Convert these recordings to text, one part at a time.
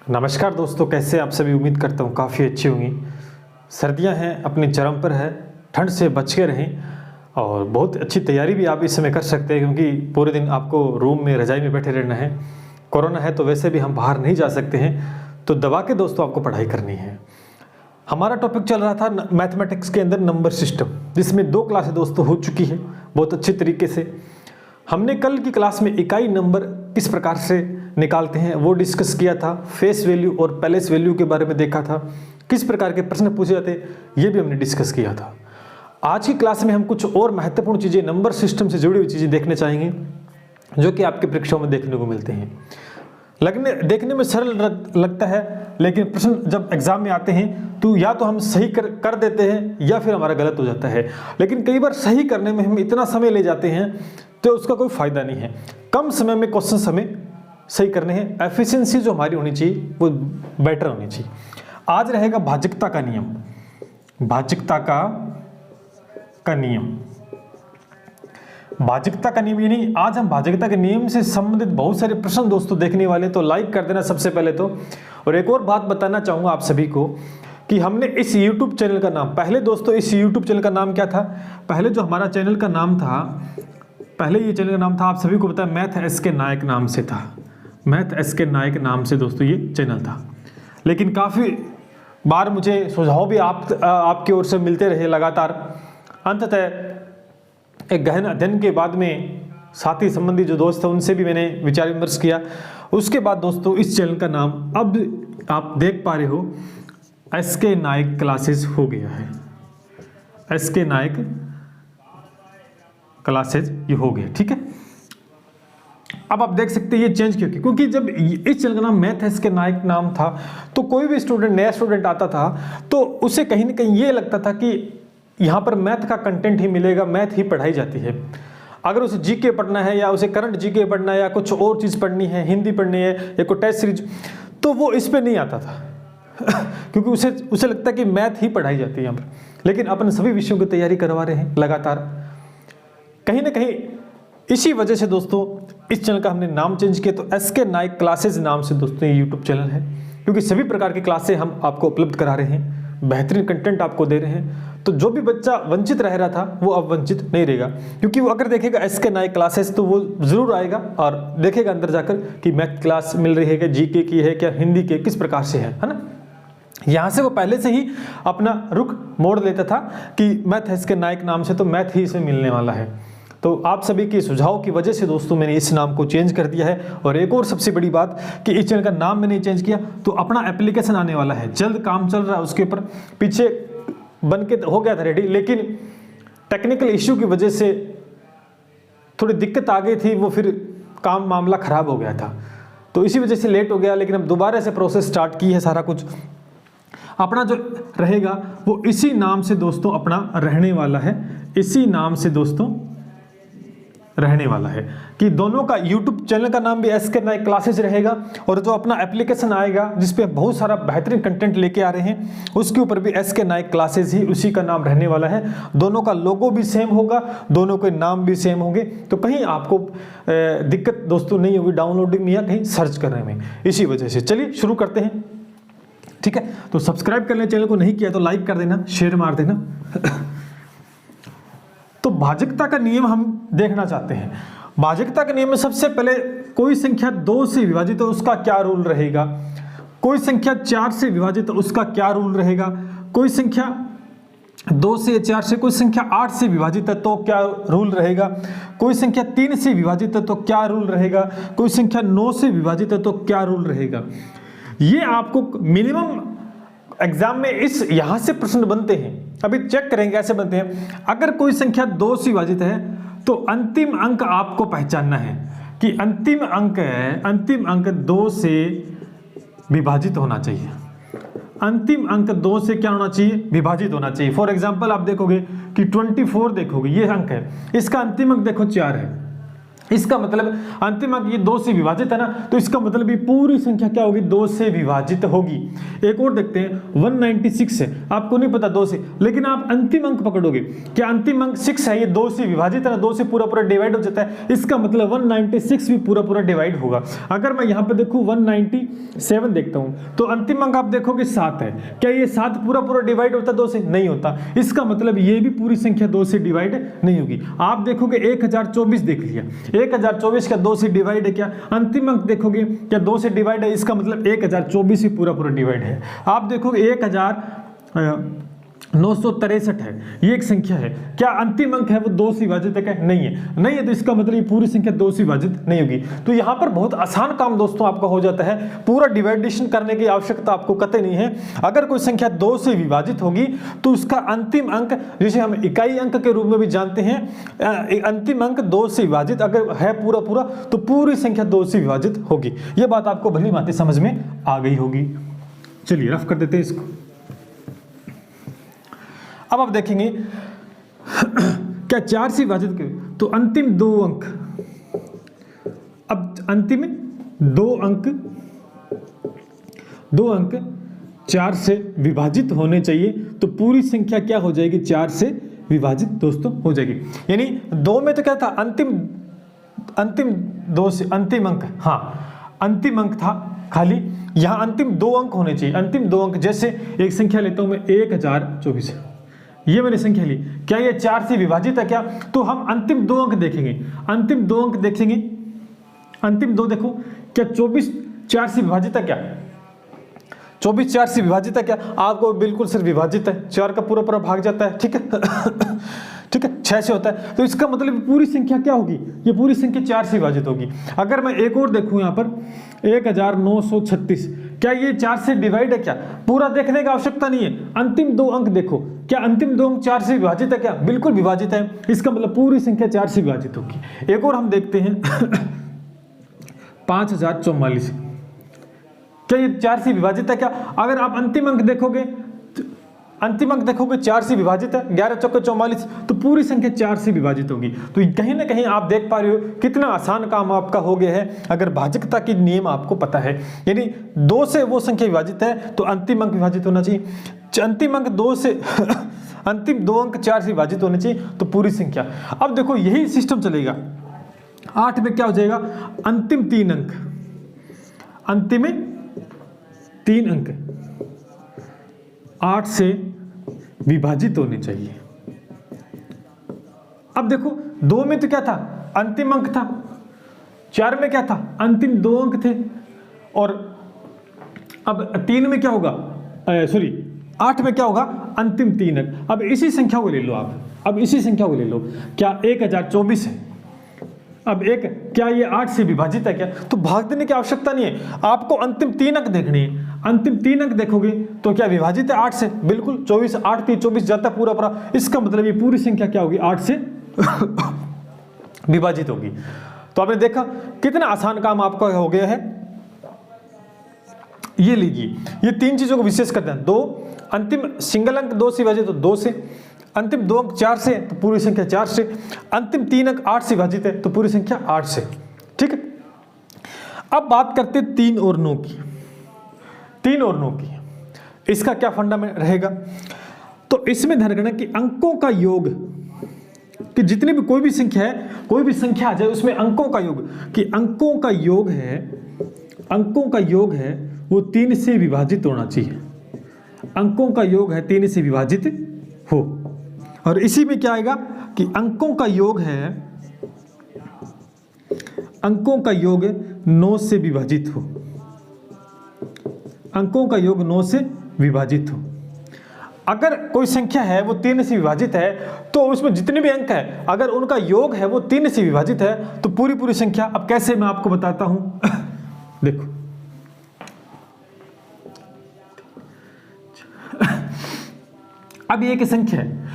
नमस्कार दोस्तों, कैसे आप सभी। उम्मीद करता हूँ काफ़ी अच्छी होंगी। सर्दियाँ हैं, अपने चरम पर है, ठंड से बच के रहें और बहुत अच्छी तैयारी भी आप इस समय कर सकते हैं क्योंकि पूरे दिन आपको रूम में रजाई में बैठे रहना है। कोरोना है तो वैसे भी हम बाहर नहीं जा सकते हैं, तो दबा के दोस्तों आपको पढ़ाई करनी है। हमारा टॉपिक चल रहा था मैथमेटिक्स के अंदर नंबर सिस्टम, जिसमें 2 क्लासें दोस्तों हो चुकी है बहुत अच्छे तरीके से। हमने कल की क्लास में इकाई नंबर किस प्रकार से निकालते हैं वो डिस्कस किया था। फेस वैल्यू और पैलेस वैल्यू के बारे में देखा था, किस प्रकार के प्रश्न पूछे जाते ये भी हमने डिस्कस किया था। आज की क्लास में हम कुछ और महत्वपूर्ण चीज़ें नंबर सिस्टम से जुड़ी हुई चीज़ें देखने चाहेंगे जो कि आपके परीक्षाओं में देखने को मिलते हैं। देखने में सरल लगता है, लेकिन प्रश्न जब एग्जाम में आते हैं तो या तो हम सही कर देते हैं या फिर हमारा गलत हो जाता है। लेकिन कई बार सही करने में हम इतना समय ले जाते हैं तो उसका कोई फायदा नहीं है। कम समय में क्वेश्चन हमें सही करने हैं, एफिशिएंसी जो हमारी होनी चाहिए वो बेटर होनी चाहिए। आज रहेगा भाजकता का नियम। भाजकता का नियम, भाजकता का नियम यानी आज हम भाजकता के नियम से संबंधित बहुत सारे प्रश्न दोस्तों देखने वाले, तो लाइक कर देना सबसे पहले तो। और एक और बात बताना चाहूंगा आप सभी को कि हमने इस YouTube चैनल का नाम, पहले दोस्तों इस YouTube चैनल का नाम क्या था, पहले जो हमारा चैनल का नाम था, पहले ये चैनल का नाम था, आप सभी को पता है, मैथ एस के नायक नाम से था। मैथ एस के नायक नाम से दोस्तों ये चैनल था। लेकिन काफ़ी बार मुझे सुझाव भी आपकी ओर से मिलते रहे लगातार। अंततः एक गहन अध्ययन के बाद में साथी संबंधी जो दोस्त हैं उनसे भी मैंने विचार विमर्श किया। उसके बाद दोस्तों इस चैनल का नाम अब आप देख पा रहे हो एस के नायक क्लासेस हो गया है। एस के नायक क्लासेस ये हो गया, ठीक है। अब आप देख सकते हैं ये चेंज क्यों किया, क्योंकि जब इस चैनल का नाम मैथ एस के नायक नाम था तो कोई भी स्टूडेंट, नया स्टूडेंट आता था तो उसे कहीं ना कहीं ये लगता था कि यहाँ पर मैथ का कंटेंट ही मिलेगा, मैथ ही पढ़ाई जाती है। अगर उसे जीके पढ़ना है या उसे करंट जीके पढ़ना है या कुछ और चीज़ पढ़नी है, हिंदी पढ़नी है या कोई टेस्ट सीरीज, तो वो इस पर नहीं आता था क्योंकि उसे लगता है कि मैथ ही पढ़ाई जाती है यहाँ पर। लेकिन अपन सभी विषयों की तैयारी करवा रहे हैं लगातार। कहीं ना कहीं इसी वजह से दोस्तों इस चैनल का हमने नाम चेंज किया, तो एस के नायक क्लासेज नाम से दोस्तों ये यूट्यूब चैनल है, क्योंकि सभी प्रकार की क्लासें हम आपको उपलब्ध करा रहे हैं, बेहतरीन कंटेंट आपको दे रहे हैं। तो जो भी बच्चा वंचित रह रहा था वो अब वंचित नहीं रहेगा, क्योंकि वो अगर देखेगा एस के नायक क्लासेस तो वो जरूर आएगा और देखेगा अंदर जाकर कि मैथ क्लास मिल रही है क्या, जीके की है क्या, हिंदी के किस प्रकार से है ना। यहाँ से वो पहले से ही अपना रुख मोड़ लेता था कि मैथ एस के नायक नाम से तो मैथ ही इसमें मिलने वाला है। तो आप सभी के सुझाव की वजह से दोस्तों मैंने इस नाम को चेंज कर दिया है। और एक और सबसे बड़ी बात कि इस चैनल का नाम मैंने चेंज किया तो अपना एप्लीकेशन आने वाला है, जल्द काम चल रहा है उसके ऊपर। पीछे बन के हो गया था रेडी, लेकिन टेक्निकल इश्यू की वजह से थोड़ी दिक्कत आ गई थी, वो फिर काम मामला खराब हो गया था, तो इसी वजह से लेट हो गया। लेकिन अब दोबारा से प्रोसेस स्टार्ट की है, सारा कुछ अपना जो रहेगा वो इसी नाम से दोस्तों अपना रहने वाला है, इसी नाम से दोस्तों रहने वाला है कि दोनों का YouTube चैनल का नाम भी एस के नायक क्लासेस रहेगा और जो अपना एप्लीकेशन आएगा जिसपे बहुत सारा बेहतरीन कंटेंट लेके आ रहे हैं उसके ऊपर भी एस के नायक क्लासेस ही उसी का नाम रहने वाला है। दोनों का लोगो भी सेम होगा, दोनों के नाम भी सेम होंगे, तो कहीं आपको दिक्कत दोस्तों नहीं होगी डाउनलोडिंग में या कहीं सर्च करने में। इसी वजह से चलिए शुरू करते हैं, ठीक है। तो सब्सक्राइब कर लें, चैनल को नहीं किया तो लाइक कर देना, शेयर मार देना। तो भाजकता का नियम हम देखना चाहते हैं। भाजकता के नियम में सबसे पहले कोई संख्या 2 से विभाजित है उसका क्या रूल रहेगा, कोई संख्या 4 से विभाजित है उसका क्या रूल रहेगा, कोई संख्या 2 से 4 से, कोई संख्या 8 से विभाजित है तो क्या रूल रहेगा, कोई संख्या 3 से विभाजित है तो क्या रूल रहेगा, कोई संख्या 9 से विभाजित है तो क्या रूल रहेगा। ये आपको मिनिमम एग्जाम में इस यहां से प्रश्न बनते हैं, अभी चेक करेंगे कैसे बनते हैं। अगर कोई संख्या 2 से विभाजित है तो अंतिम अंक आपको पहचानना है कि अंतिम अंक है, अंतिम अंक 2 से विभाजित होना चाहिए। अंतिम अंक 2 से क्या होना चाहिए, विभाजित होना चाहिए। फॉर एग्जांपल आप देखोगे कि 24 देखोगे, ये अंक है, इसका अंतिम अंक देखो 4 है, इसका मतलब अंतिम अंक ये 2 से विभाजित है ना, तो इसका मतलब ये पूरी संख्या क्या होगी, 2 से विभाजित होगी। एक और देखते हैं, 196 है, आपको नहीं पता 2 से, लेकिन आप अंतिम अंक पकड़ोगे, क्या अंतिम अंक 6 है, ये 2 से विभाजित है ना, 2 से पूरा पूरा डिवाइड हो जाता है, इसका मतलब 196 भी पूरा पूरा डिवाइड होगा। अगर मैं यहाँ पे देखूँ 197 देखता हूँ, तो अंतिम अंक आप देखोगे 7 है, क्या ये 7 पूरा पूरा डिवाइड होता है 2 से, नहीं होता, इसका मतलब ये भी पूरी संख्या 2 से डिवाइड नहीं होगी। आप देखोगे 1024 देख लिया, 1024 का 2 से डिवाइड है क्या, अंतिम अंक देखोगे क्या 2 से डिवाइड है, इसका मतलब 1024 ही पूरा पूरा डिवाइड है। आप देखोगे 1963 है, ये एक संख्या है, क्या अंतिम अंक है वो 2 से विभाजित है क्या, नहीं है, नहीं है, तो इसका मतलब ये पूरी संख्या 2 से विभाजित नहीं होगी। तो यहाँ पर बहुत आसान काम दोस्तों आपका हो जाता है, पूरा डिवाइडेशन करने की आवश्यकता आपको कतई नहीं है। अगर कोई संख्या 2 से विभाजित होगी तो उसका अंतिम अंक, जिसे हम इकाई अंक के रूप में भी जानते हैं, अंतिम अंक 2 से विभाजित अगर है पूरा पूरा, तो पूरी संख्या 2 से विभाजित होगी। ये बात आपको भली भांति समझ में आ गई होगी। चलिए रफ कर देते हैं इसको। अब आप देखेंगे क्या 4 से विभाजित क्यों, तो अंतिम 2 अंक, अब अंतिम 2 अंक 4 से विभाजित होने चाहिए, तो पूरी संख्या क्या हो जाएगी, 4 से विभाजित दोस्तों हो जाएगी। यानी 2 में तो क्या था, अंतिम 2 से अंतिम अंक, हाँ अंतिम अंक था खाली, यहां अंतिम 2 अंक होने चाहिए। अंतिम 2 अंक, जैसे एक संख्या लेता हूं मैं 1024, ये मैंने संख्या ली, क्या ये 4 से विभाजित है क्या, तो हम अंतिम 2 अंक देखेंगे, अंतिम 2 अंक देखेंगे, अंतिम 2 देखो, क्या 24 4 से विभाजित है क्या, 24 4 से विभाजित है क्या, आपको बिल्कुल सिर्फ विभाजित है, 4 का पूरा पूरा भाग जाता है, ठीक है ठीक है, 6 से होता है, तो इसका मतलब पूरी संख्या क्या होगी, ये पूरी संख्या 4 से विभाजित होगी। अगर मैं एक और देखूं यहाँ पर 1936, क्या ये 4 से डिवाइड है क्या, पूरा देखने की आवश्यकता नहीं है, अंतिम 2 अंक देखो, क्या अंतिम 2 अंक 4 से विभाजित है क्या, बिल्कुल विभाजित है, इसका मतलब पूरी संख्या 4 से विभाजित होगी। एक और हम देखते हैं 5044, क्या ये 4 से विभाजित है क्या, अगर आप अंतिम अंक देखोगे 4 से विभाजित है, 11 चौके 44, तो पूरी संख्या 4 से विभाजित होगी। तो कहीं ना कहीं आप देख पा रहे हो कितना आसान काम आपका हो गया है, अगर भाजकता की नियम आपको पता है। यानी 2 से वो संख्या विभाजित है तो अंतिम अंक विभाजित होना चाहिए, अंतिम अंक 2 से अंतिम 2 अंक 4 से विभाजित होने चाहिए, तो पूरी संख्या। अब देखो यही सिस्टम चलेगा, 8 में क्या हो जाएगा, अंतिम 3 अंक, अंतिम 3 अंक 8 से विभाजित होने चाहिए। अब देखो 2 में तो क्या था, अंतिम अंक था, 4 में क्या था, अंतिम 2 अंक थे, और अब 3 में क्या होगा, 8 में क्या होगा, अंतिम 3 अंक। अब इसी संख्या को ले लो आप, अब इसी संख्या को ले लो, क्या 1024 है, अब क्या ये 8 से विभाजित है क्या, तो भाग देने की आवश्यकता नहीं है, आपको अंतिम 3 अंक देखने हैं, अंतिम 3 अंक देखोगे तो क्या विभाजित है 8 से, बिल्कुल 24, 8 3 24 जाता पूरा पूरा, इसका मतलब ये पूरी संख्या क्या होगी, 8 से विभाजित होगी। तो आपने देखा कितना आसान काम आपका हो गया है। ये लीजिए, ये 3 चीजों को विशेष करते हैं, 2 अंतिम सिंगल अंक 2 से विभाजित तो 2 से, अंतिम 2 अंक 4 से तो पूरी संख्या 4 से, अंतिम 3 अंक 8 से विभाजित है तो पूरी संख्या 8 से, ठीक है। अब बात करते हैं 3 और 9 की, 3 और 9 की, इसका क्या फंडामेंट रहेगा, तो इसमें ध्यान रखना कि अंकों का योग, कि जितनी भी कोई भी संख्या है, कोई भी संख्या आ जाए उसमें अंकों का योग, कि अंकों का योग है, अंकों का योग है वो 3 से विभाजित होना चाहिए, अंकों का योग है 3 से विभाजित हो। और इसी में क्या आएगा कि अंकों का योग है, अंकों का योग 9 से विभाजित हो, अंकों का योग 9 से विभाजित हो। अगर कोई संख्या है वो 3 से विभाजित है तो उसमें जितने भी अंक है अगर उनका योग है वो 3 से विभाजित है तो पूरी पूरी संख्या। अब कैसे मैं आपको बताता हूं देखो अब ये एक संख्या है,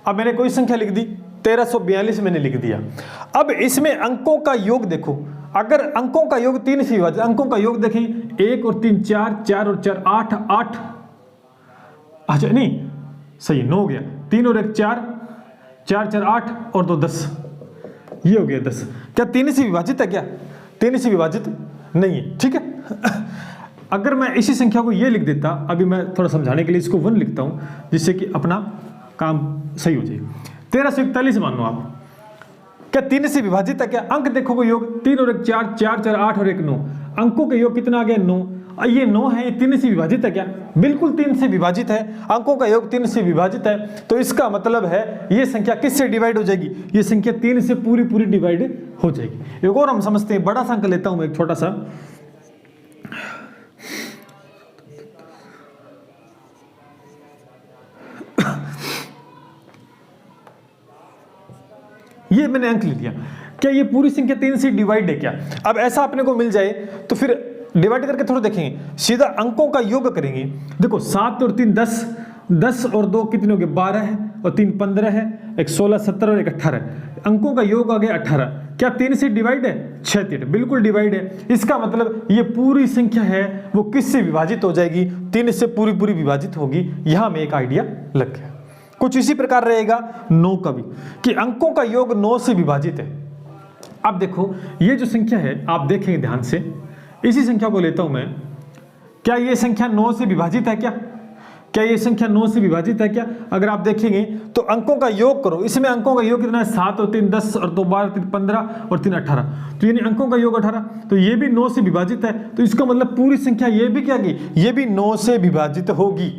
अब मैंने कोई संख्या लिख दी 1342 मैंने लिख दिया। अब इसमें अंकों का योग देखो, अगर अंकों का योग 3 से विभाजित, अंकों का योग देखिए 1 और 3 4, 4 और 4 8, 8 अच्छा नहीं सही 9 हो गया, 3 और 1 4, 4 4 8 और 2 10, ये हो गया 10। क्या 3 से विभाजित है? क्या 3 से विभाजित नहीं है, ठीक है। अगर मैं इसी संख्या को ये लिख देता, अभी मैं थोड़ा समझाने के लिए इसको 1 लिखता हूं, जिससे कि अपना काम सही हो जाए। 1341 मान लो आप, क्या 3 से विभाजित है? क्या अंक देखो को योग 3 और 1 4, 4 4 8 और 1 9, अंकों का योग कितना आ गया? 9। ये 9 है, ये 3 से विभाजित है? क्या बिल्कुल 3 से विभाजित है, अंकों का योग 3 से विभाजित है। तो इसका मतलब है ये संख्या किससे डिवाइड हो जाएगी? ये संख्या 3 से पूरी पूरी डिवाइड हो जाएगी। एक और हम समझते हैं, बड़ा सा अंक लेता हूं मैं, एक छोटा सा। ये मैंने अंक ले लिया। क्या ये पूरी संख्या 3 से डिवाइड है? क्या अब ऐसा अपने को मिल जाए तो फिर डिवाइड करके थोड़ा देखेंगे, सीधा अंकों का योग करेंगे। देखो 7 और 3 10, 10 और 2 कितने हो गए? 12 है, और 3 15 है, एक 16 17 और एक 18, अंकों का योग आ गया 18। क्या 3 से डिवाइड है? 6 3 बिल्कुल डिवाइड है। इसका मतलब ये पूरी संख्या है वो किससे विभाजित हो जाएगी? 3 से पूरी पूरी विभाजित होगी। यहां में एक आइडिया लग गया। कुछ इसी प्रकार रहेगा 9 का भी, कि अंकों का योग 9 से विभाजित है। अब देखो ये जो संख्या है, आप देखेंगे ध्यान से, इसी संख्या को लेता हूं मैं। क्या ये संख्या 9 से विभाजित है? क्या ये संख्या 9 से विभाजित है? क्या अगर आप देखेंगे तो अंकों का योग करो, इसमें अंकों का योग कितना है? 7 और 3 10 और 2 12 3 15 और 3 18, तो यानी अंकों का योग 18। तो ये भी 9 से विभाजित है, तो इसका मतलब पूरी संख्या ये भी क्या की? ये भी 9 से विभाजित होगी।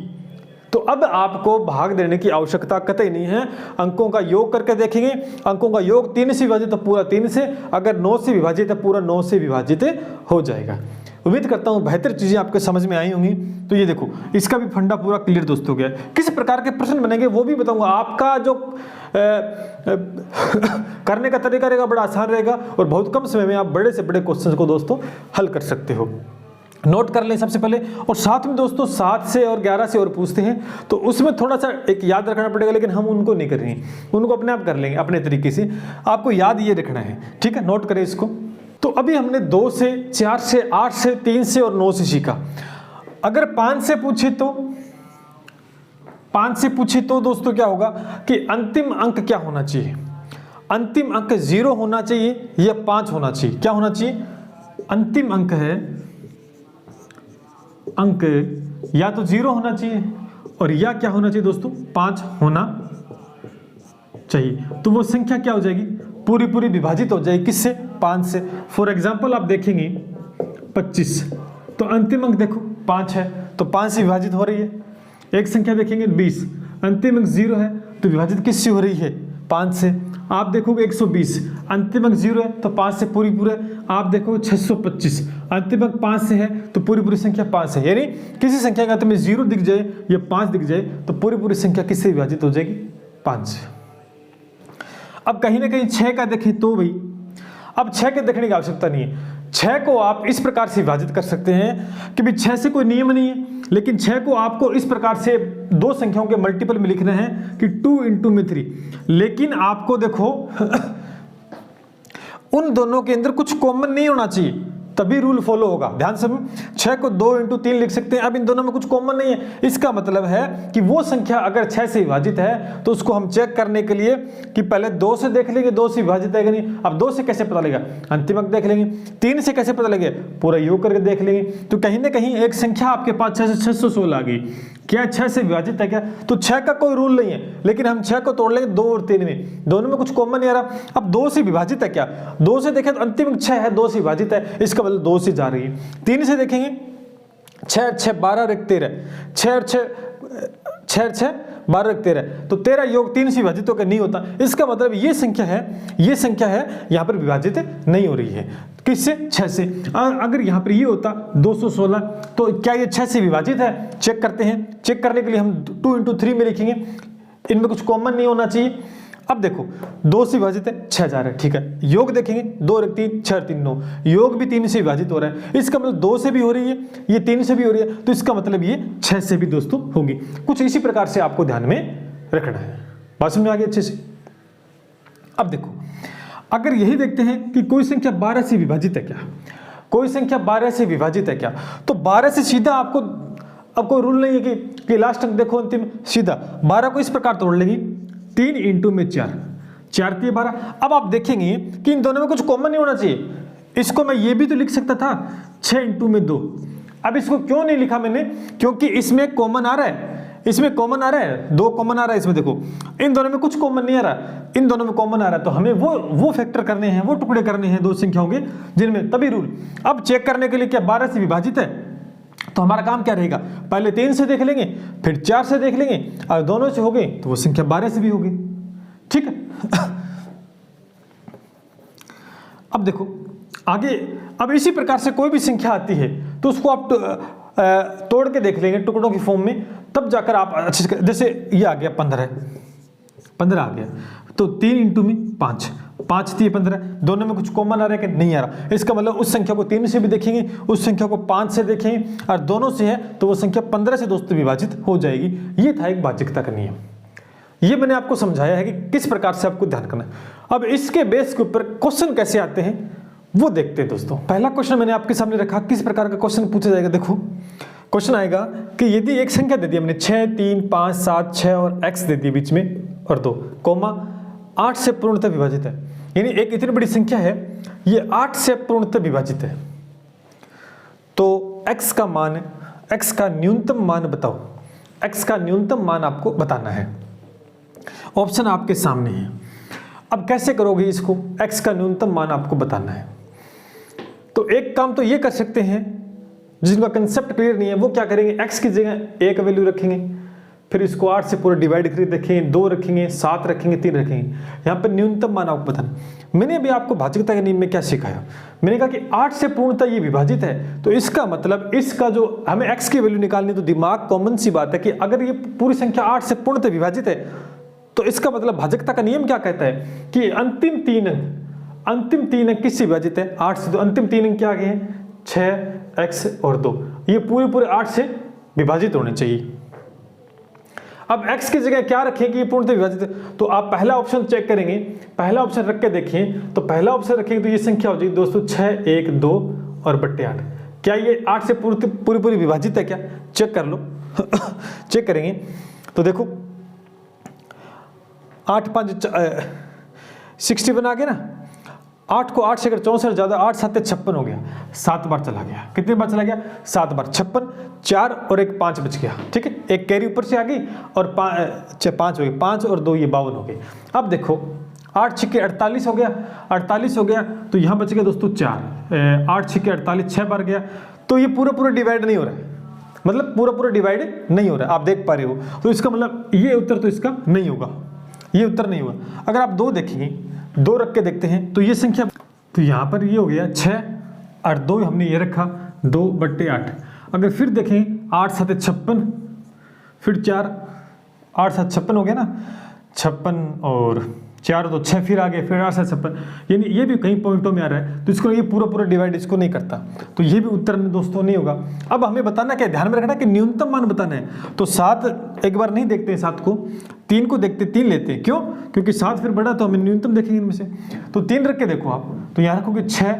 तो अब आपको भाग देने की आवश्यकता कतई नहीं है, अंकों का योग करके देखेंगे। अंकों का योग 3 से विभाजित तो पूरा 3 से, अगर 9 से विभाजित है पूरा 9 से विभाजित हो जाएगा। उम्मीद करता हूं बेहतर चीजें आपके समझ में आई होंगी। तो ये देखो, इसका भी फंडा पूरा क्लियर दोस्तों गया। किस प्रकार के प्रश्न बनेंगे वो भी बताऊंगा। आपका जो करने का तरीका रहेगा बड़ा आसान रहेगा, और बहुत कम समय में आप बड़े से बड़े क्वेश्चन को दोस्तों हल कर सकते हो। नोट कर लें सबसे पहले, और साथ में दोस्तों 7 से और 11 से और पूछते हैं, तो उसमें थोड़ा सा एक याद रखना पड़ेगा, लेकिन हम उनको नहीं करेंगे, उनको अपने आप कर लेंगे अपने तरीके से। आपको याद ये रखना है, ठीक है, नोट करें इसको। तो अभी हमने 2 से 4 से 8 से 3 से और 9 से सीखा। अगर 5 से पूछे तो दोस्तों क्या होगा कि अंतिम अंक क्या होना चाहिए? अंतिम अंक 0 होना चाहिए या 5 होना चाहिए? क्या होना चाहिए? अंतिम अंक है, अंक या तो 0 होना चाहिए और या क्या होना चाहिए दोस्तों? 5 होना चाहिए। तो वो संख्या क्या हो जाएगी? पूरी पूरी विभाजित हो जाएगी। किससे? 5 से। फॉर एग्जाम्पल आप देखेंगे 25, तो अंतिम अंक देखो 5 है, तो 5 से विभाजित हो रही है। एक संख्या देखेंगे 20, अंतिम अंक 0 है, तो विभाजित किससे हो रही है? 5 से। आप देखोगे 120, अंतिम अंक 0 है, तो 5 से पूरी पूरे। आप देखो 625, अंतिम अंक 5 से है, तो पूरी पूरी संख्या 5 से। यानी किसी संख्या का अंत में 0 दिख जाए या 5 दिख जाए, तो पूरी पूरी संख्या किससे विभाजित हो जाएगी? 5 से। अब कहीं ना कहीं 6 का देखें तो भाई, अब 6 के देखने की आवश्यकता नहीं है। 6 को आप इस प्रकार से विभाजित कर सकते हैं कि भाई 6 से कोई नियम नहीं है, लेकिन 6 को आपको इस प्रकार से दो संख्याओं के मल्टीपल में लिखना है कि 2 × 3। लेकिन आपको देखो उन दोनों के अंदर कुछ कॉमन नहीं होना चाहिए, तभी रूल फॉलो होगा। ध्यान से 6 को 2 × 3 लिख सकते हैं। अब इन दोनों में कुछ कॉमन नहीं है, इसका मतलब है कि वो संख्या अगर 6 से विभाजित है तो उसको हम चेक करने के लिए कि पहले 2 से देख लेंगे 2 से विभाजित है कि नहीं। अब 2 से कैसे पता लगेगा? अंतिम अंक देख लेंगे। 3 से कैसे पता लगेगा? पूरा योग करके देख लेंगे। तो कहीं ना कहीं एक संख्या आपके पास 6 से 616 आ गई, क्या 6 से विभाजित है? क्या तो 6 का कोई रूल नहीं है, लेकिन हम 6 को तोड़ लेंगे 2 और 3 में, दोनों में कुछ कॉमन नहीं आ रहा। अब 2 से विभाजित है क्या? 2 से देखें तो अंतिम अंक 6 है, 2 से विभाजित है, इसका मतलब 2 से जा रही है। 3 से देखेंगे 6 6 12 और 1 13, 6 और 6 12 और 13, तो 13 योग 3 से विभाजित होकर नहीं होता। इसका मतलब ये संख्या है यहाँ पर विभाजित नहीं हो रही है। किससे? 6 से। अगर यहाँ पर ये होता 216, तो क्या ये 6 से विभाजित है? चेक करते हैं। चेक करने के लिए हम 2 × 3 में लिखेंगे, इनमें कुछ कॉमन नहीं होना चाहिए। अब देखो 2 से विभाजित है, 6 जा रहा है, ठीक है। योग देखेंगे 2 और 1 3, 6 और 3 9, योग भी 3 से विभाजित हो रहा है, इसका मतलब 2 से भी हो रही है, ये 3 से भी हो रही है, तो इसका मतलब ये 6 से भी दोस्तों होगी। कुछ इसी प्रकार से आपको ध्यान में रखना है। बात समझ में आ गई अच्छे से? अब देखो अगर यही देखते हैं कि कोई संख्या 12 से विभाजित है क्या, कोई संख्या 12 से विभाजित है क्या, तो 12 से सीधा आपको, अब कोई रूल नहीं है कि लास्ट अंक देखो अंतिम, सीधा 12 को इस प्रकार तोड़ लेंगे 3 × 4, 4 3 12। अब आप देखेंगे कि इन दोनों में कुछ कॉमन नहीं होना चाहिए। इसको मैं ये भी तो लिख सकता था 6 × में 2। अब इसको क्यों नहीं लिखा मैंने, क्योंकि इसमें कॉमन आ रहा है, इसमें कॉमन आ रहा है, 2 कॉमन आ रहा है इसमें। देखो इन दोनों में कुछ कॉमन नहीं आ रहा, इन दोनों में कॉमन आ रहा है, तो हमें वो फैक्टर करने हैं, वो टुकड़े करने हैं दो संख्याओं के जिनमें, तभी रूल। अब चेक करने के लिए क्या 12 से विभाजित है, तो हमारा काम क्या रहेगा, पहले 3 से देख लेंगे, फिर 4 से देख लेंगे, और दोनों से हो गई तो वो संख्या 12 से भी होगी। ठीक है। अब देखो आगे, अब इसी प्रकार से कोई भी संख्या आती है तो उसको आप तोड़ के देख लेंगे टुकड़ों की फॉर्म में, तब जाकर आप अच्छे से, जैसे ये आ गया 15 आ गया, तो 3 × में 5, 5 3 15, दोनों में कुछ कॉमन आ रहा है कि नहीं आ रहा। इसका मतलब उस संख्या को 3 से भी देखेंगे, उस संख्या को 5 से देखेंगे, और दोनों से है तो वो संख्या 15 से दोस्तों विभाजित हो जाएगी। ये था एक भाज्यिकता का नियम। ये मैंने आपको समझाया है कि किस प्रकार से आपको ध्यान करना है। अब इसके बेस के ऊपर क्वेश्चन कैसे आते हैं वो देखते हैं दोस्तों। पहला क्वेश्चन मैंने आपके सामने रखा, किस प्रकार का क्वेश्चन पूछा जाएगा। देखो क्वेश्चन आएगा कि यदि एक संख्या दे दी हमने 6 3 5 7 6 और x दे दी बीच में और 2 कॉमा 8 से पूर्णतः विभाजित है, यानी एक इतनी बड़ी संख्या है ये 8 से पूर्णतः विभाजित है, तो x का मान, x का न्यूनतम मान बताओ। x का न्यूनतम मान आपको बताना है। ऑप्शन आपके सामने है। अब कैसे करोगे इसको, x का न्यूनतम मान आपको बताना है। तो एक काम तो ये कर सकते हैं, जिनका कंसेप्ट क्लियर नहीं है वो क्या करेंगे, x की जगह 1 वैल्यू रखेंगे, फिर इसको 8 से पूरा डिवाइड करके देखेंगे, 2 रखेंगे, 7 रखेंगे, 3 रखेंगे। यहाँ पर न्यूनतम मान आपको बताना। मैंने अभी आपको भाज्यिकता के नियम में क्या सिखाया, मैंने कहा कि 8 से पूर्णतः ये विभाजित है, तो इसका मतलब इसका जो हमें x की वैल्यू निकालनी, तो दिमाग कॉमन सी बात है कि अगर ये पूरी संख्या 8 से पूर्णतः विभाजित है तो इसका मतलब भाज्यिकता का नियम क्या कहता है कि अंतिम 3 अंक किससे विभाजित है, 8 से। तो अंतिम 3 अंक क्या आ गए हैं, 6 x और 2, ये पूरे 8 से विभाजित होने चाहिए। अब x की जगह क्या रखें कि ये पूर्णतः विभाजित है, तो आप पहला ऑप्शन चेक करेंगे, पहला ऑप्शन रख के देखें, तो पहला ऑप्शन रखेंगे तो ये संख्या हो जाएगी दोस्तों 6 1 2 और बट्टे 8। क्या ये 8 से पूरी विभाजित है क्या, चेक कर लो। चेक करेंगे तो देखो 8 5 61 आ गया ना, 8 को 8 से अगर 64 ज्यादा, 8 7 56 हो गया, 7 बार चला गया। कितनी बार चला गया, 7 बार। 56, 4 और 1 5 बच गया। ठीक है, एक कैरी ऊपर से आ गई और 5 हो गई, 5 और 2 ये 52 हो गई। अब देखो 8 6 48 हो गया, 48 हो गया, तो यहाँ बच गया दोस्तों 4, 8 6 48, 6 बार गया, तो ये पूरा डिवाइड नहीं हो रहा है, मतलब पूरा डिवाइड नहीं हो रहा है, आप देख पा रहे हो। तो इसका मतलब ये उत्तर तो इसका नहीं होगा, ये उत्तर नहीं हुआ। अगर आप 2 देखेंगे, 2 रख के देखते हैं तो ये संख्या, तो यहाँ पर ये हो गया 6 और 2 हमने ये रखा 2 बट्टे 8। अगर फिर देखें 8 7 56, फिर 4, 8 7 56 हो गया ना, 56 और 4 तो 6 फिर आ गए, फिर 8 7 56, यानी ये भी कहीं पॉइंटों में आ रहा है, तो इसको ये पूरा डिवाइड इसको नहीं करता, तो ये भी उत्तर में दोस्तों नहीं होगा। अब हमें बताना क्या, ध्यान में रखना कि न्यूनतम मान बताना है। तो 7 एक बार नहीं देखते हैं, 7 को 3 को देखते, 3 लेते हैं, क्यों, क्योंकि 7 फिर बड़ा तो हमें न्यूनतम देखेंगे इनमें से। तो 3 रख के देखो आप, तो यहाँ रखोगे 6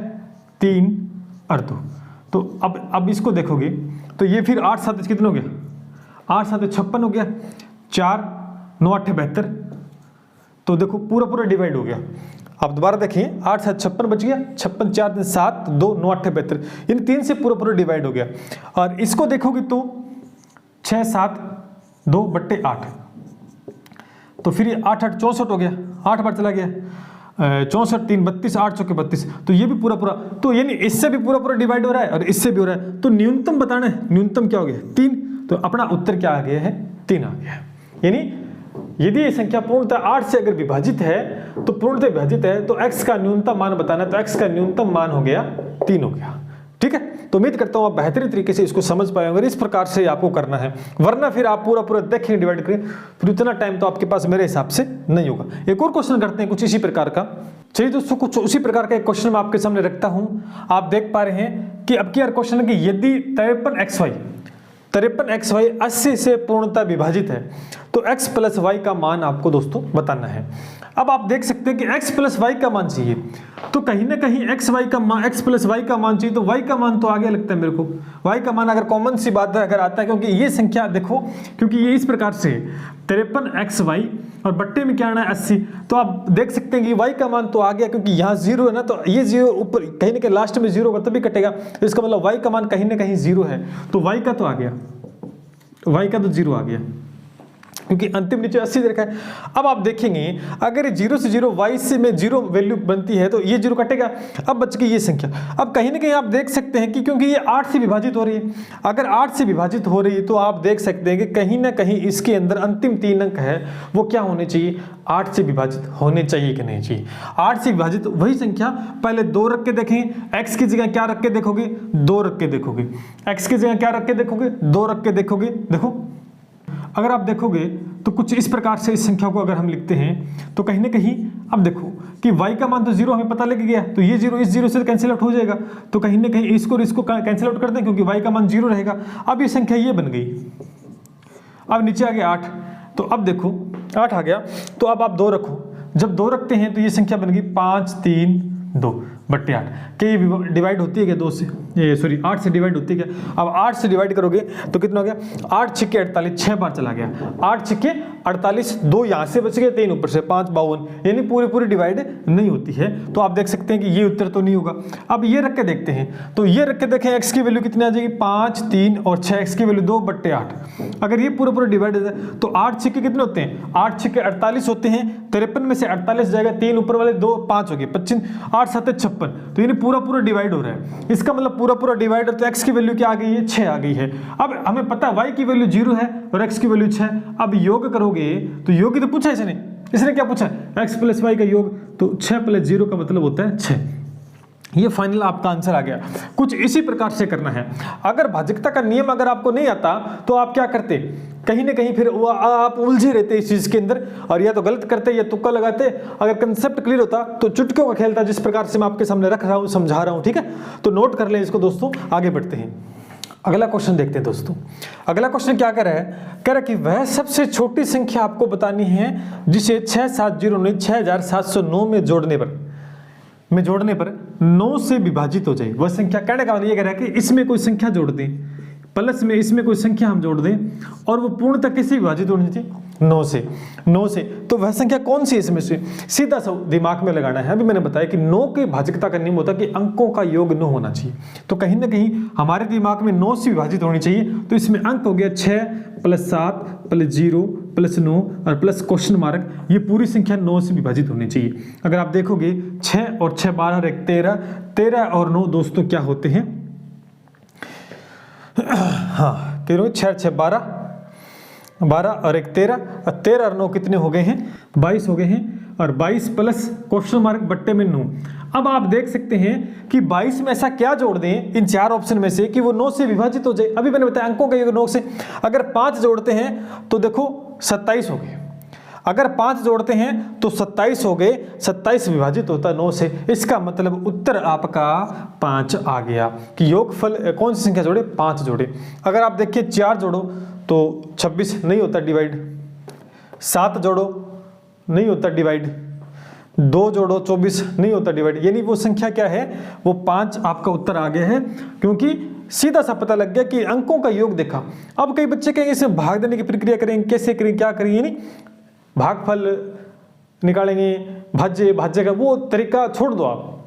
3 और 2, तो अब इसको देखोगे तो ये फिर 8 7 कितने हो गया, 8 7 56 हो गया, 4 9 8 72, तो देखो पूरा डिवाइड हो गया। अब दोबारा देखिए 8 7 56 बच गया, 56 4 7 2 9 8 72, यानी 3 से पूरा डिवाइड हो गया। और इसको देखोगे तो 6 7 2 बट्टे 8, तो फिर ये 8 8 64 हो गया, 8 बार चला गया, 64 3 32, 8 चौके 32, तो ये भी पूरा, तो यानी इससे भी पूरा डिवाइड हो रहा है और इससे भी हो रहा है। तो न्यूनतम बताना है, न्यूनतम क्या हो गया 3, तो अपना उत्तर क्या आ गया है 3 आ गया है। यानी यदि ये संख्या पूर्णतः 8 से अगर विभाजित है, तो पूर्णतः विभाजित है, तो x का न्यूनतम मान बताना है, तो x का न्यूनतम मान हो गया 3 हो गया। ठीक है, तो उम्मीद करता हूं आप बेहतरीन तरीके से इसको समझ पाए होंगे। इस प्रकार से आपको करना है, वरना फिर आप पूरा देखें डिवाइड करें, फिर उतना टाइम तो आपके पास मेरे हिसाब से नहीं होगा। एक और क्वेश्चन करते हैं कुछ इसी प्रकार का। चलिए दोस्तों, कुछ उसी प्रकार का एक क्वेश्चन मैं आपके सामने रखता हूं। आप देख पा रहे हैं कि अब की यार क्वेश्चन है कि यदि 53xy 80 से पूर्णतः विभाजित है, तो x + y का मान आपको दोस्तों बताना है। अब आप देख सकते हैं कि x प्लस वाई का मान चाहिए, तो कहीं ना कहीं x प्लस वाई का मान चाहिए, तो y का मान तो आ गया लगता है मेरे को। y का मान अगर कॉमन सी बात है अगर आता है, क्योंकि ये संख्या देखो, क्योंकि ये इस प्रकार से 53xy और बट्टे में क्या आना है 80, तो आप देख सकते हैं कि y का मान तो आ गया, क्योंकि यहाँ 0 है ना, तो ये 0 ऊपर कहीं ना कहीं लास्ट में 0 होगा तभी कटेगा, तो इसका मतलब y का मान कहीं ना कहीं 0 है, तो y का तो आ गया, y का तो 0 आ गया, क्योंकि अंतिम नीचे 80 रखा है। अब आप देखेंगे अगर 0 से 0 y से में 0 वैल्यू बनती है तो ये 0 कटेगा, अब बच गई ये संख्या। अब कहीं ना कहीं आप देख सकते हैं कि क्योंकि ये 8 से विभाजित हो रही है, अगर 8 से विभाजित हो रही है तो आप देख सकते हैं कि कहीं ना कहीं इसके अंदर अंतिम 3 अंक है वो क्या होने चाहिए, 8 से विभाजित होने चाहिए कि नहीं चाहिए। 8 से विभाजित वही संख्या, पहले 2 रख के देखें, x की जगह क्या रख के देखोगे, 2 रख के देखोगे, x की जगह क्या रख के देखोगे, 2 रख के देखोगे। देखो अगर आप देखोगे तो कुछ इस प्रकार से इस संख्या को अगर हम लिखते हैं तो कहीं ना कहीं अब देखो कि y का मान तो 0 हमें पता लग गया, तो ये 0 इस 0 से कैंसिल आउट हो जाएगा, तो कहीं ना कहीं इसको कैंसिल आउट कर दें क्योंकि y का मान 0 रहेगा। अब ये संख्या ये बन गई, अब नीचे आ गया 8, तो अब देखो 8 आ गया, तो अब आप 2 रखो, जब 2 रखते हैं तो ये संख्या बन गई 5 3 2 बट्टे 8, के डिवाइड होती है क्या 2 से, ये सॉरी 8 से डिवाइड होती है क्या। अब 8 से डिवाइड करोगे तो कितना हो गया, 8 छिक्के 48, 6 बार चला गया, 8 छिक्के 48, 2 यहाँ से बच गए, 3 ऊपर से, 5 52, यानी पूरी डिवाइड नहीं होती है। तो आप देख सकते हैं कि ये उत्तर तो नहीं होगा। अब ये रख के देखते हैं, तो ये रख के देखें x की वैल्यू कितनी आ जाएगी, 5 3 और 6, x की वैल्यू 2 बट्टे 8। अगर ये पूरा डिवाइड हो जाए तो 8 छिक्के कितने होते हैं, 8 छिक्के 48 होते हैं, 53 में से 48 जाएगा, 3 ऊपर वाले 2 5 हो गए 25, 8 7 56, तो यानी पूरा डिवाइड हो रहा है। इसका मतलब पूरा डिवाइड है, तो x की वैल्यू क्या आ गई है, 6 आ गई है। अब हमें पता है y की वैल्यू 0 है और x की वैल्यू 6। अब योग करोगे तो योग ही तो पूछा है इसने क्या पूछा है, x प्लस वाई का योग, तो 6 प्लस 0 का मतलब होता है 6। ये फाइनल आपका आंसर आ गया। कुछ इसी प्रकार से करना है। अगर भाजकता का नियम अगर आपको नहीं आता तो आप क्या करते, कहीं ना कहीं फिर आप उलझे रहते इस चीज के अंदर, और या तो गलत करते या तुक्का लगाते। अगर कंसेप्ट क्लियर होता तो चुटकियों का खेल था, जिस प्रकार से मैं आपके सामने रख रहा हूं, समझा रहा हूं, ठीक है। तो नोट कर लें इसको दोस्तों, आगे बढ़ते हैं। अगला क्वेश्चन देखते हैं दोस्तों। अगला क्वेश्चन क्या कह रहा है कि वह सबसे छोटी संख्या आपको बतानी है जिसे 6709 में जोड़ने पर 9 से विभाजित हो जाए। वह संख्या, कहने का मतलब ये कह रहा है कि इसमें कोई संख्या जोड़ दें, प्लस में इसमें कोई संख्या हम जोड़ दें और वो पूर्णतः किससे विभाजित होनी चाहिए, 9 से। तो वह संख्या कौन सी है इसमें से, सीधा सा दिमाग में लगाना है। अभी मैंने बताया कि 9 की भाजकता का नियम होता है कि अंकों का योग 9 होना चाहिए, तो कहीं ना कहीं हमारे दिमाग में 9 से विभाजित होनी चाहिए। तो इसमें अंक हो गया 6 प्लस 7 प्लस 0 प्लस 9 और प्लस क्वेश्चन मार्क, ये पूरी संख्या 9 से विभाजित होनी चाहिए। अगर आप देखोगे 6 और 6 12 और 1 13, 13 और 9 दोस्तों क्या होते हैं, हाँ 6 6 12 और 1 13, और 13 और 9 कितने हो गए हैं, 22 हो गए हैं, और 22 प्लस क्वेश्चन मार्क बट्टे में 9। अब आप देख सकते हैं कि 22 में ऐसा क्या जोड़ दें इन 4 ऑप्शन में से कि वो 9 से विभाजित हो जाए। अभी मैंने बताया अंकों का योग 9 से, अगर 5 जोड़ते हैं तो देखो 27 हो गए, अगर 5 जोड़ते हैं तो 27 हो गए, 27 विभाजित होता है 9 से। इसका मतलब उत्तर आपका 5 आ गया कि योगफल कौन सी संख्या जोड़े, 5 जोड़े। अगर आप देखिए 4 जोड़ो तो 26 नहीं होता डिवाइड, 7 जोड़ो नहीं होता डिवाइड, 2 जोड़ो 24 नहीं होता डिवाइड, यानी वो संख्या क्या है, वो 5 आपका उत्तर आ गया है, क्योंकि सीधा सा पता लग गया कि अंकों का योग देखा। अब कई बच्चे कहेंगे इसमें भाग देने की प्रक्रिया करेंगे, कैसे करेंगे, क्या करेंगे, यानी भागफल निकालेंगे, भाज्य का वो तरीका छोड़ दो आप।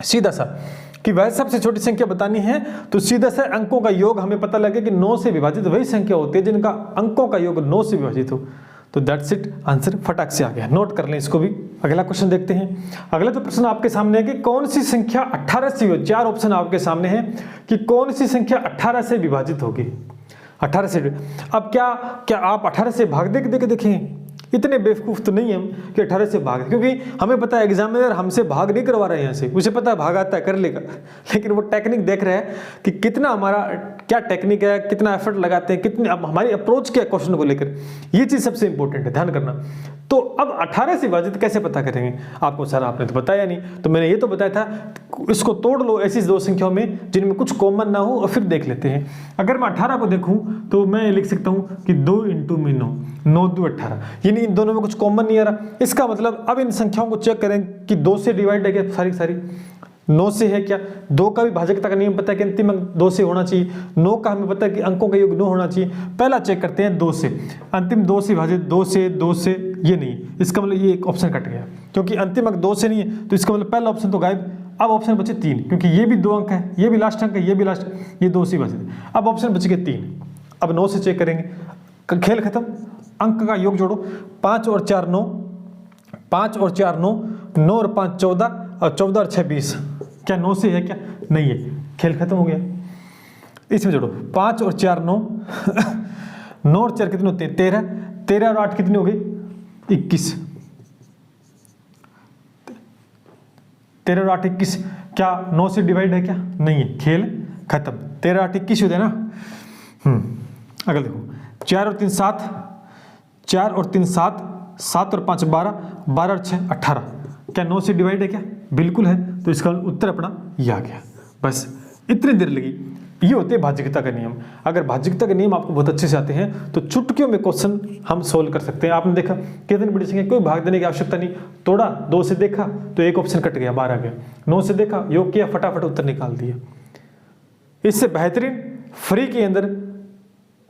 सीधा सा कि वह सबसे छोटी संख्या बतानी है तो सीधा सा अंकों का योग हमें पता लगे कि 9 से विभाजित वही संख्या होती है जिनका अंकों का योग 9 से विभाजित हो। तो दैट्स इट, आंसर फटाक से आ गया। नोट कर लें इसको भी। अगला क्वेश्चन देखते हैं। अगला तो प्रश्न आपके सामने है कि कौन सी संख्या 18 से, 4 ऑप्शन आपके सामने है कि कौन सी संख्या 18 से विभाजित होगी। 18 से, अब क्या आप 18 से भाग दे के देखें, इतने बेवकूफ़ तो नहीं हम कि 18 से भाग, क्योंकि हमें पता है एग्जामिनर हमसे भाग नहीं करवा रहे हैं यहाँ से, उसे पता है भाग आता है कर लेगा, लेकिन वो टेक्निक देख रहे हैं कि क्या टेक्निक है, कितना एफर्ट लगाते हैं, कितनी अब हमारी अप्रोच क्या क्वेश्चन को लेकर, ये चीज सबसे इंपॉर्टेंट है, ध्यान करना। तो अब 18 से विभाजित कैसे पता करेंगे आपको, सर आपने तो बताया नहीं, तो मैंने ये तो बताया था इसको तोड़ लो ऐसी दो संख्याओं में जिनमें कुछ कॉमन ना हो और फिर देख लेते हैं। अगर मैं 18 को देखूं तो मैं लिख सकता हूं कि 2 × में 9, 9 × 2 = 18, यानी इन दोनों में कुछ कॉमन नहीं आ रहा। इसका मतलब अब इन संख्याओं को चेक करें कि 2 से डिवाइड है क्या, सारी सारी 9 से है क्या, 2 का भी भाजकता का नियम पता है कि अंतिम अंक 2 से होना चाहिए, 9 का हमें पता है कि अंकों का योग 9 होना चाहिए। पहला चेक करते हैं 2 से, अंतिम 2 से विभाजित 2 से ये नहीं, इसका मतलब ये एक ऑप्शन कट गया क्योंकि अंतिम अंक 2 से नहीं है, तो इसका मतलब पहला ऑप्शन तो गायब। अब ऑप्शन बचे 3, क्योंकि ये भी 2 अंक है, ये भी लास्ट अंक है, ये भी लास्ट, ये 2 से विभाजित। अब ऑप्शन बच गए 3। अब 9 से चेक करेंगे, खेल खत्म, अंक का योग जोड़ो, 5 और 4 9, 5 और 4 9, 9 और 5 14, और 14 और 6 20। क्या 9 से है क्या, नहीं है, खेल खत्म हो गया। इसमें जोड़ो 5 और 4 9, 9 और 4 कितने होते हैं 13, 13 और 8 कितने हो गए 21, 13 और 8 21। क्या 9 से डिवाइड है क्या, नहीं है, खेल खत्म, 13 8 21 होते हैं ना। अगला देखो 4 और 3 7, 4 और 3 7, 7 और 5 12, 12 और 6 18। क्या 9 से डिवाइड है क्या, बिल्कुल है, तो इसका उत्तर अपना ये आ गया। बस इतनी देर लगी। ये होते हैं भाज्यिकता का नियम। अगर भाज्यिकता के नियम आपको बहुत अच्छे से आते हैं तो चुटकियों में क्वेश्चन हम सोल्व कर सकते हैं। आपने देखा कितनी बड़ी संख्या, कोई भाग देने की आवश्यकता नहीं, तोड़ा 2 से देखा तो एक ऑप्शन कट गया, 12 आ गया, 9 से देखा योग किया, फटाफट उत्तर निकाल दिया। इससे बेहतरीन फ्री के अंदर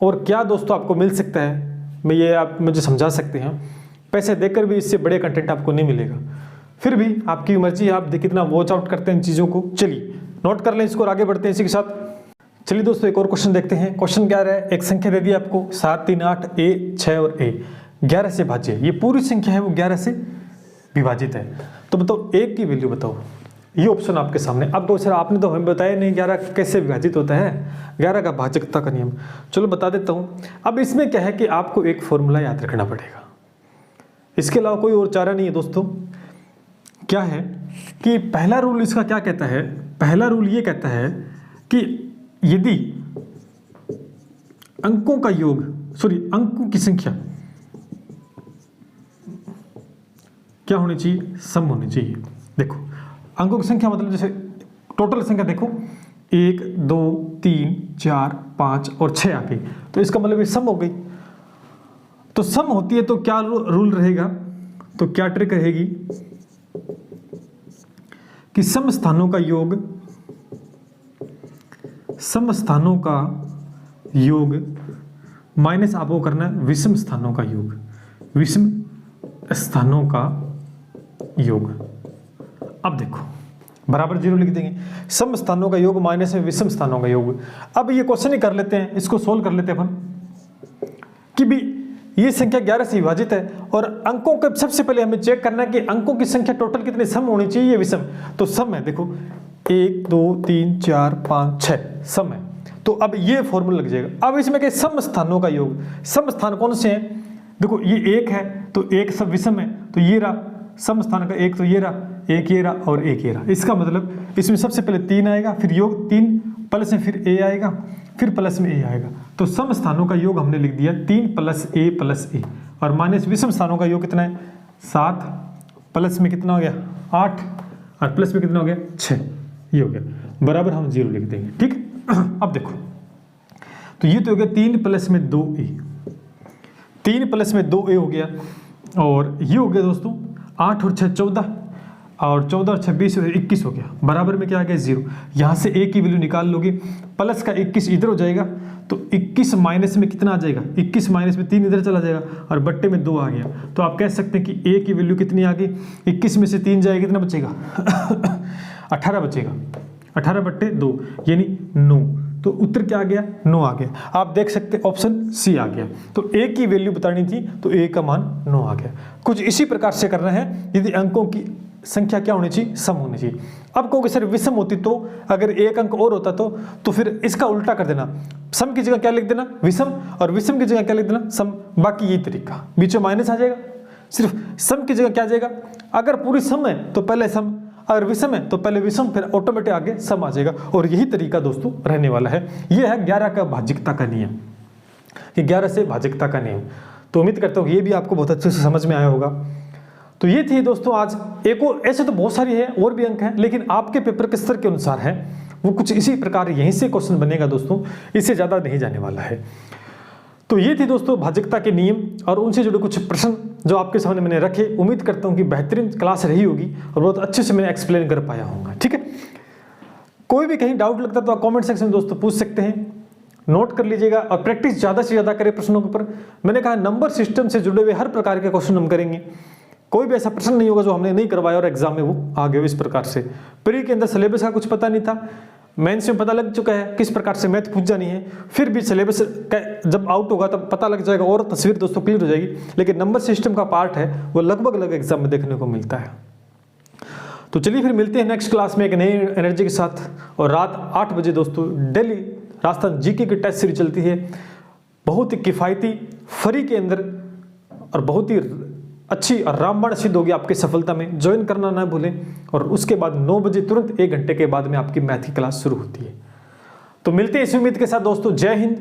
और क्या दोस्तों आपको मिल सकता है, मैं ये आप मुझे समझा सकते हैं, पैसे देकर भी इससे बड़े कंटेंट आपको नहीं मिलेगा। फिर भी आपकी मर्जी है, आप कितना वॉच आउट करते हैं इन चीज़ों को। चलिए नोट कर लें इसको और आगे बढ़ते हैं इसी के साथ। चलिए दोस्तों एक और क्वेश्चन देखते हैं। क्वेश्चन क्या है, एक संख्या दे दी आपको 7 3 8 a 6 और a 11 से भाज्य। ये पूरी संख्या है वो 11 से विभाजित है, तो बताओ a की वैल्यू बताओ। ये ऑप्शन आपके सामने। अब तो सर आपने तो हमें बताया नहीं 11 कैसे विभाजित होता है, 11 का भाज्यता का नियम। चलो बता देता हूँ। अब इसमें क्या है कि आपको एक फॉर्मूला याद रखना पड़ेगा, इसके अलावा कोई और चारा नहीं है दोस्तों। क्या है कि पहला रूल इसका क्या कहता है, पहला रूल ये कहता है कि यदि अंकों का योग, अंकों की संख्या क्या होनी चाहिए, सम होनी चाहिए। देखो अंकों की संख्या मतलब जैसे टोटल संख्या देखो 1 2 3 4 5 और 6 आ गई, तो इसका मतलब ये सम हो गई। तो सम होती है तो क्या रूल रहेगा, तो क्या ट्रिक रहेगी कि सम स्थानों का योग, सम स्थानों का योग माइनस आपको करना है विषम स्थानों का योग, विषम स्थानों का योग। अब देखो बराबर 0 लिख देंगे, सम स्थानों का योग माइनस में विषम स्थानों का योग। अब ये क्वेश्चन ही कर लेते हैं, इसको सोल्व कर लेते हैं अपन कि भी ये संख्या 11 से विभाजित है और अंकों का सबसे पहले हमें चेक करना है कि अंकों की संख्या टोटल कितनी सम होनी चाहिए, विषम। तो सम है, देखो 1 2 3 4 5 6 सम है, तो अब ये फॉर्मूला लग जाएगा। अब इसमें क्या सम स्थानों का योग, सम स्थान कौन से हैं, देखो ये 1 है तो 1 सब विषम है, तो ये रहा सम स्थान का 1, तो ये रहा 1 ये रहा और 1 ये रहा। इसका मतलब इसमें सबसे पहले 3 आएगा, फिर योग 3 प्लस में फिर a आएगा, फिर प्लस में a आएगा। तो सम स्थानों का योग हमने लिख दिया 3 + a और माइनस विषम स्थानों का योग कितना है 7, प्लस में कितना हो गया 8 और प्लस में कितना हो गया 6, ये हो गया, बराबर हम 0 लिख देंगे। ठीक अब देखो तो ये तो हो गया 3 + में 2a, 3 + में 2a हो गया, और ये हो गया दोस्तों 8 और 6 14 और 14 और 6 20 और 21 हो गया, बराबर में क्या आ गया 0। यहाँ से a की वैल्यू निकाल लोगे, प्लस का 21 इधर हो जाएगा, तो 21 माइनस में कितना आ जाएगा, 21 माइनस में 3 इधर चला जाएगा और बट्टे में 2 आ गया। तो आप कह सकते हैं कि a की वैल्यू कितनी आ गई, 21 में से 3 जाएगा, कितना बचेगा 18 बचेगा, 18/2 यानी 9। तो उत्तर क्या आ गया 9 आ गया। आप देख सकते ऑप्शन सी आ गया। तो a की वैल्यू बतानी थी तो a का मान 9 आ गया। कुछ इसी प्रकार से करना है, यदि अंकों की संख्या क्या होनी चाहिए, सम होनी चाहिए। अब कहोगे सर विषम होती तो, अगर एक अंक और होता तो फिर इसका उल्टा कर देना, सम की जगह क्या लिख देना विषम, और विषम की जगह क्या लिख देना सम। बाकी यही तरीका, बीच में माइनस आ जाएगा, सिर्फ सम की जगह क्या आ जाएगा, अगर पूरी सम है तो पहले सम, अगर विषम है तो पहले विषम फिर ऑटोमेटिक आगे सम आ जाएगा, और यही तरीका दोस्तों रहने वाला है। ये है 11 का भाज्यिकता का नियम, कि 11 से भाज्यिकता का नियम। तो उम्मीद करता हूँ ये भी आपको बहुत अच्छे से समझ में आया होगा। तो ये थी दोस्तों आज एक और, ऐसे तो बहुत सारी है और भी अंक हैं, लेकिन आपके पेपर के स्तर के अनुसार है वो कुछ इसी प्रकार यहीं से क्वेश्चन बनेगा दोस्तों, इससे ज़्यादा नहीं जाने वाला है। तो ये थी दोस्तों भाज्यिकता के नियम और उनसे जुड़े कुछ प्रश्न जो आपके सामने मैंने रखे। उम्मीद करता हूँ कि बेहतरीन क्लास रही होगी और बहुत अच्छे से मैंने एक्सप्लेन कर पाया हूँ। ठीक है, कोई भी कहीं डाउट लगता तो आप कमेंट सेक्शन में दोस्तों पूछ सकते हैं, नोट कर लीजिएगा और प्रैक्टिस ज़्यादा से ज़्यादा करें प्रश्नों के ऊपर। मैंने कहा नंबर सिस्टम से जुड़े हुए हर प्रकार के क्वेश्चन हम करेंगे, कोई भी ऐसा प्रश्न नहीं होगा जो हमने नहीं करवाया और एग्जाम में वो आ गए। इस प्रकार से प्री के अंदर सिलेबस का कुछ पता नहीं था, मेंस में पता लग चुका है किस प्रकार से मैथ पूछा नहीं है, फिर भी सिलेबस जब आउट होगा तब पता लग जाएगा और तस्वीर दोस्तों क्लियर हो जाएगी। लेकिन नंबर सिस्टम का पार्ट है वो लगभग एग्जाम में देखने को मिलता है। तो चलिए फिर मिलते हैं नेक्स्ट क्लास में एक नई एनर्जी के साथ, और रात 8 बजे दोस्तों डेली राजस्थान जीके की टेस्ट सीरीज चलती है, बहुत ही किफ़ायती फ्री के अंदर और बहुत ही अच्छी और रामबाण सिद्ध होगी आपकी सफलता में। ज्वाइन करना ना भूलें, और उसके बाद 9 बजे तुरंत 1 घंटे के बाद में आपकी मैथ की क्लास शुरू होती है। तो मिलते हैं इस उम्मीद के साथ दोस्तों, जय हिंद,